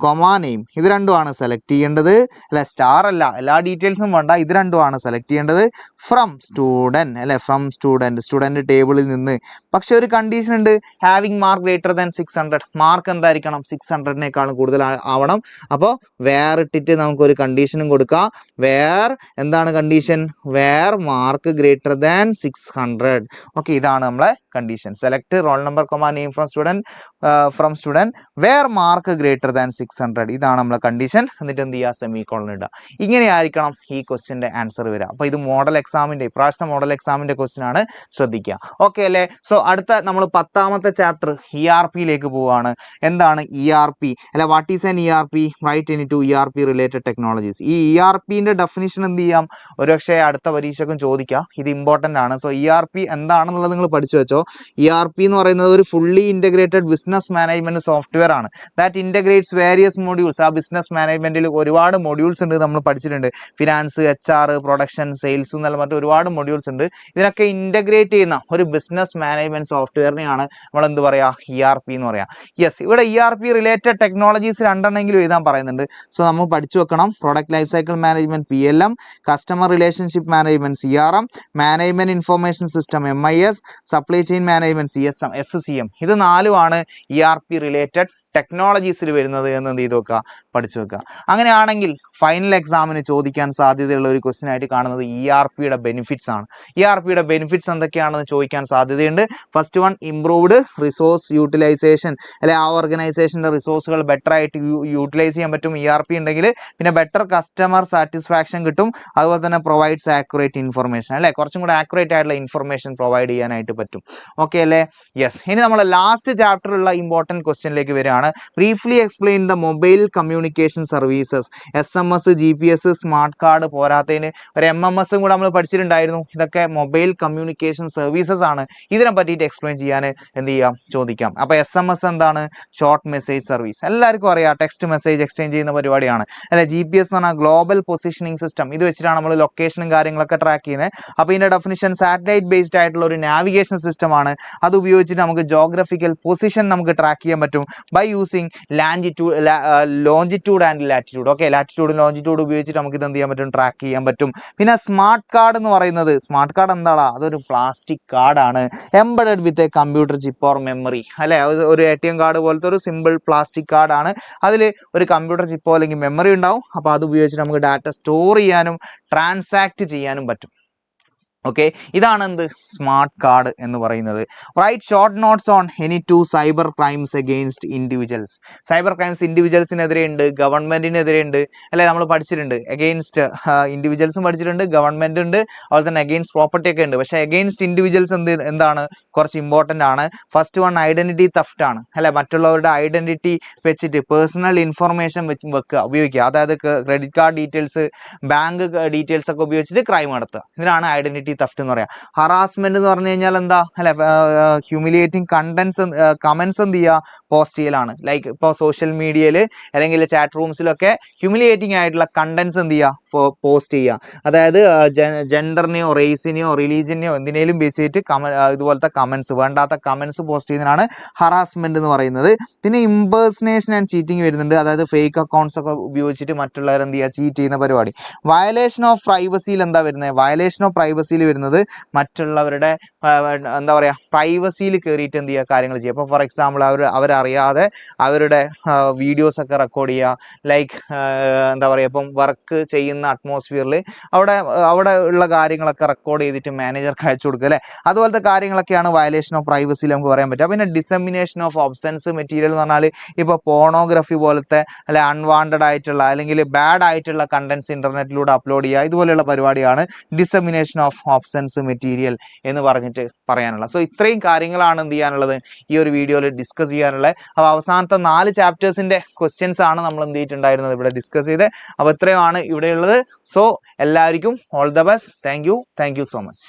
നെയിം, ഇത് രണ്ടുമാണ് സെലക്ട് ചെയ്യേണ്ടത് അല്ലെ. സ്റ്റാർ അല്ല, എല്ലാ ഡീറ്റെയിൽസും വേണ്ട, ഇത് രണ്ടുമാണ് സെലക്ട് ചെയ്യേണ്ടത്. ഫ്രം സ്റ്റുഡൻറ്റ് അല്ലെ, ഫ്രം സ്റ്റുഡൻറ്റ് ടേബിളിൽ നിന്ന്. പക്ഷെ ഒരു കണ്ടീഷൻ ഉണ്ട്, having mark greater than 600. Mark എന്തായിരിക്കണം? 600-നേക്കാളും കൂടുതൽ ആവണം. അപ്പോൾ വേർ ഇട്ടിട്ട് നമുക്കൊരു കണ്ടീഷനും കൊടുക്കാം. വേർ എന്താണ് condition? Where mark greater than 600. Okay, ഇതാണ് നമ്മളെ condition. Select roll number name from student where mark greater than 600. ഇതാണ് നമ്മളെ കണ്ടീഷൻ. എന്നിട്ട് എന്ത് ചെയ്യുക? സെമി കോളൻ ഇടുക. ഇങ്ങനെയായിരിക്കണം ഈ ക്വസ്റ്റ്യൻ്റെ ആൻസർ വരിക. അപ്പോൾ ഇത് മോഡൽ എക്സാമിൻ്റെ ഇപ്രാവശ്യത്തെ മോഡൽ എക്സാമിൻ്റെ ക്വസ്റ്റ്യൻ ആണ്, ശ്രദ്ധിക്കുക. ഓക്കെ അല്ലേ. സോ അടുത്ത നമ്മൾ 10ാമത്തെ ചാപ്റ്റർ ERP-യിലേക്ക് പോവുകയാണ്. എന്താണ് ERP അല്ല, what is an ERP? Write in to ERP related technologies. ഈ ERP-ൻ്റെ ഡെഫിനിഷൻ എന്ത് ചെയ്യാം? ഒരുപക്ഷെ അടുത്ത പരീക്ഷയ്ക്കും ചോദിക്കാം. ഇത് ഇമ്പോർട്ടൻ്റ് ആണ്. സോ ERP എന്താണെന്നുള്ളത് നിങ്ങൾ പഠിച്ചു വെച്ചോ. ERP എന്ന് പറയുന്നത് ഒരു fully integrated business management software ആണ്. That integrates various modules. ആ ബിസിനസ് മാനേജ്മെൻറ്റിൽ ഒരുപാട് മൊഡ്യൂൾസ് ഉണ്ട്, നമ്മൾ പഠിച്ചിട്ടുണ്ട്. ഫിനാൻസ്, HR, പ്രൊഡക്ഷൻ, സെയിൽസ് എന്നുള്ള മറ്റു ഒരുപാട് മൊഡ്യൂൾസ് ഉണ്ട്. ഇതിനൊക്കെ ഇൻ്റഗ്രേറ്റ് ചെയ്യുന്ന ഒരു ബിസിനസ് മാനേജ്മെൻറ്റ് സോഫ്റ്റ്വെയറിനെയാണ് നമ്മൾ എന്ത് പറയുക? ERP എന്ന് പറയാം. യെസ്, ഇവിടെ ERP റിലേറ്റഡ് ടെക്നോളജീസ് 2 എഴുതാൻ പറയുന്നുണ്ട്. സോ നമ്മൾ പഠിച്ചു വെക്കണം. Product life cycle management PLM, customer relationship management CRM, management information system MIS, supply chain management SCM. ഇത് 4 ERP റിലേറ്റഡ് ടെക്നോളജീസിൽ വരുന്നത് എന്ന് എന്ത് ചെയ്ത് വെക്കുക, പഠിച്ചു വെക്കുക. അങ്ങനെയാണെങ്കിൽ ഫൈനൽ എക്സാമിന് ചോദിക്കാൻ സാധ്യതയുള്ള ഒരു ക്വസ്റ്റ്യൻ ആയിട്ട് കാണുന്നത് ERPയുടെ ബെനിഫിറ്റ്സ് ആണ്. ERPയുടെ ബെനിഫിറ്റ്സ് എന്തൊക്കെയാണെന്ന് ചോദിക്കാൻ സാധ്യതയുണ്ട്. First one, improved resource utilization, അല്ലെ ആ ഓർഗനൈസേഷൻ്റെ റിസോഴ്സുകൾ ബെറ്റർ ആയിട്ട് യൂട്ടിലൈസ് ചെയ്യാൻ പറ്റും ERP ഉണ്ടെങ്കിൽ. പിന്നെ ബെറ്റർ കസ്റ്റമർ സാറ്റിസ്ഫാക്ഷൻ കിട്ടും. അതുപോലെ തന്നെ പ്രൊവൈഡ്സ് ആക്യുറേറ്റ് ഇൻഫർമേഷൻ, അല്ലെ കുറച്ചും കൂടെ ആക്യുറേറ്റ് ആയിട്ടുള്ള ഇൻഫർമേഷൻ പ്രൊവൈഡ് ചെയ്യാനായിട്ട് പറ്റും. ഓക്കെ അല്ലേ? യെസ്. ഇനി നമ്മൾ ലാസ്റ്റ് ചാപ്റ്ററിലുള്ള ഇമ്പോർട്ടൻറ്റ് ക്വസ്റ്റ്യനിലേക്ക് വരികയാണ്. Briefly explain the mobile communication services. SMS, GPS, smart card, പോരാത്തതിന് ഒരു MMS കൂടെ നമ്മൾ പഠിച്ചിട്ടുണ്ടായിരുന്നു. ഇതൊക്കെ മൊബൈൽ കമ്മ്യൂണിക്കേഷൻ സർവീസസ് ആണ്. ഇതിനെ പറ്റിയിട്ട് എക്സ്പ്ലെയിൻ ചെയ്യാൻ എന്ത് ചെയ്യാം, ചോദിക്കാം. അപ്പോൾ SMS എന്താണ്? ഷോർട്ട് മെസ്സേജ് സർവീസ്, എല്ലാവർക്കും അറിയാം, ടെക്സ്റ്റ് മെസ്സേജ് എക്സ്ചേഞ്ച് ചെയ്യുന്ന പരിപാടിയാണ് അല്ലെ. GPS എന്ന് പറഞ്ഞാൽ ഗ്ലോബൽ പൊസിഷനിങ് സിസ്റ്റം. ഇത് വെച്ചിട്ടാണ് നമ്മൾ ലൊക്കേഷനും കാര്യങ്ങളൊക്കെ ട്രാക്ക് ചെയ്യുന്നത്. അപ്പോൾ ഇതിന്റെ ഡെഫിനിഷൻ സാറ്റലൈറ്റ് ബേസ്ഡ് ആയിട്ടുള്ള ഒരു നാവിഗേഷൻ സിസ്റ്റം ആണ്. അത് ഉപയോഗിച്ചിട്ട് നമുക്ക് ജോഗ്രഫിക്കൽ പൊസിഷൻ നമുക്ക് ട്രാക്ക് ചെയ്യാൻ പറ്റും by using longitude and latitude. Okay, latitude longitude ഉപയോഗിച്ചിട്ട് നമുക്ക് ഇത് എന്ത് ചെയ്യാൻ പറ്റും, ട്രാക്ക് ചെയ്യാൻ പറ്റും. പിന്നെ സ്മാർട്ട് കാർഡ് എന്ന് പറയുന്നത്, സ്മാർട്ട് കാർഡ് എന്താടാ? അതൊരു പ്ലാസ്റ്റിക് കാർഡാണ്, embedded with a computer chip or memory, അല്ലെ. ഒരു ATM കാർഡ് പോലത്തെ ഒരു സിമ്പിൾ പ്ലാസ്റ്റിക് കാർഡാണ്. അതിൽ ഒരു കമ്പ്യൂട്ടർ ചിപ്പോ അല്ലെങ്കിൽ മെമ്മറി ഉണ്ടാവും. അപ്പോൾ അത് ഉപയോഗിച്ചിട്ട് നമുക്ക് ഡാറ്റ സ്റ്റോർ ചെയ്യാനും ട്രാൻസാക്ട് ചെയ്യാനും പറ്റും. ഓക്കെ, ഇതാണ് എന്ത്, സ്മാർട്ട് കാർഡ് എന്ന് പറയുന്നത്. Write short notes on any 2 cyber crimes against individuals. Cyber crimes ഇൻഡിവിജ്വൽസിനെതിരെ ഉണ്ട്, ഗവൺമെന്റിനെതിരെ ഉണ്ട്, അല്ലെ. നമ്മൾ പഠിച്ചിട്ടുണ്ട് അഗെയിൻസ്റ്റ് ഇൻഡിവിജ്വൽസും പഠിച്ചിട്ടുണ്ട്, ഗവൺമെന്റ് ഉണ്ട്, അതുപോലെ തന്നെ അഗെയിൻസ്റ്റ് പ്രോപ്പർട്ടി ഒക്കെ ഉണ്ട്. പക്ഷേ അഗെയിൻസ്റ്റ് ഇൻഡിവിജ്വൽസ് എന്താണ്, കുറച്ച് ഇമ്പോർട്ടൻ്റ് ആണ്. ഫസ്റ്റ് വൺ ഐഡന്റിറ്റി തെഫ്റ്റ് ആണ്, അല്ലെ. മറ്റുള്ളവരുടെ ഐഡന്റിറ്റി വെച്ചിട്ട് പേഴ്സണൽ ഇൻഫർമേഷൻ ഉപയോഗിക്കുക. അതായത് credit card details, bank details ഒക്കെ ഉപയോഗിച്ചിട്ട് ക്രൈം നടത്തുക. ഇതിനാണ് ഐഡന്റിറ്റി തെഫ്റ്റ് എന്ന് പറയാം. ഹറാസ്മെന്റ് എന്ന് പറഞ്ഞു കഴിഞ്ഞാൽ എന്താ, അല്ലെ, ഹ്യൂമിലിയേറ്റിംഗ് കമന്റ്സ് എന്ത് ചെയ്യുക, പോസ്റ്റ് ചെയ്യലാണ്. ലൈക്ക് ഇപ്പോൾ സോഷ്യൽ മീഡിയയിൽ അല്ലെങ്കിൽ ചാറ്റ് റൂംസിലൊക്കെ ഹ്യൂമിലിയേറ്റിംഗ് ആയിട്ടുള്ള കണ്ടന്റ്സ് എന്ത് ചെയ്യുക, പോസ്റ്റ് ചെയ്യുക. അതായത് ജെൻഡറിനെയോ റേസിനെയോ റിലീജിയനെയോ എന്തിനേലും ബേസ് ചെയ്തിട്ട് ഇതുപോലത്തെ കമന്റ്സ്, വേണ്ടാത്ത കമന്റ്സ് പോസ്റ്റ് ചെയ്യുന്നതാണ് ഹറാസ്മെന്റ് എന്ന് പറയുന്നത്. പിന്നെ ഇംപേഴ്സണേഷൻ ആൻഡ് ചീറ്റിംഗ് വരുന്നുണ്ട്. അതായത് ഫേക്ക് അക്കൗണ്ട്സ് ഒക്കെ ഉപയോഗിച്ചിട്ട് മറ്റുള്ളവർ എന്ത് ചെയ്യുക, ചീറ്റ് ചെയ്യുന്ന പരിപാടി. വയലേഷൻ ഓഫ് പ്രൈവസിയിൽ എന്താ വരുന്നത്, വയലേഷൻ ഓഫ് പ്രൈവസിയിൽ വരുന്നത് മറ്റുള്ളവരുടെ എന്താ പറയുക, പ്രൈവസിയിൽ കയറിയിട്ട് എന്ത് ചെയ്യുക, കാര്യങ്ങൾ ചെയ്യുക. അപ്പോൾ ഫോർ എക്സാമ്പിൾ അവരറിയാതെ അവരുടെ വീഡിയോസ് ഒക്കെ റെക്കോർഡ് ചെയ്യുക. ലൈക്ക് എന്താ പറയുക, ഇപ്പം വർക്ക് ചെയ്യുന്ന അറ്റ്മോസ്ഫിയറിൽ അവിടെ ഉള്ള കാര്യങ്ങളൊക്കെ റെക്കോർഡ് ചെയ്തിട്ട് മാനേജർക്ക് അയച്ചു കൊടുക്കുക, അല്ലേ. അതുപോലത്തെ കാര്യങ്ങളൊക്കെയാണ് വയലേഷൻ ഓഫ് പ്രൈവസിയിൽ നമുക്ക് പറയാൻ പറ്റുക. പിന്നെ ഡിസെമിനേഷൻ ഓഫ് ഒബ്സെൻസ് മെറ്റീരിയൽ എന്ന് പറഞ്ഞാൽ ഇപ്പോൾ പോണോഗ്രഫി പോലത്തെ, അല്ലെ, അൺവാണ്ടഡ് ആയിട്ടുള്ള അല്ലെങ്കിൽ ബാഡ് ആയിട്ടുള്ള കണ്ടന്റ്സ് ഇന്റർനെറ്റിലൂടെ അപ്ലോഡ് ചെയ്യുക. ഇതുപോലെയുള്ള പരിപാടിയാണ് ഡിസെമിനേഷൻ ഓഫ് ഓബ്സെൻസ് മെറ്റീരിയൽ എന്ന് പറഞ്ഞിട്ട് പറയാനുള്ളത്. സോ ഇത്രയും കാര്യങ്ങളാണ് എന്ത് ചെയ്യാനുള്ളത്, ഈ ഒരു വീഡിയോയിൽ ഡിസ്കസ് ചെയ്യാനുള്ളത്. അപ്പോൾ അവസാനത്തെ 4 ചാപ്റ്റേഴ്സിന്റെ ക്വസ്റ്റ്യൻസ് ആണ് നമ്മൾ എന്ത് ചെയ്തിട്ടുണ്ടായിരുന്നത്, ഇവിടെ ഡിസ്കസ് ചെയ്ത്. അപ്പോൾ ഇത്രയുമാണ് ഇവിടെയുള്ളത്. സോ എല്ലാവർക്കും all the best. Thank you so much.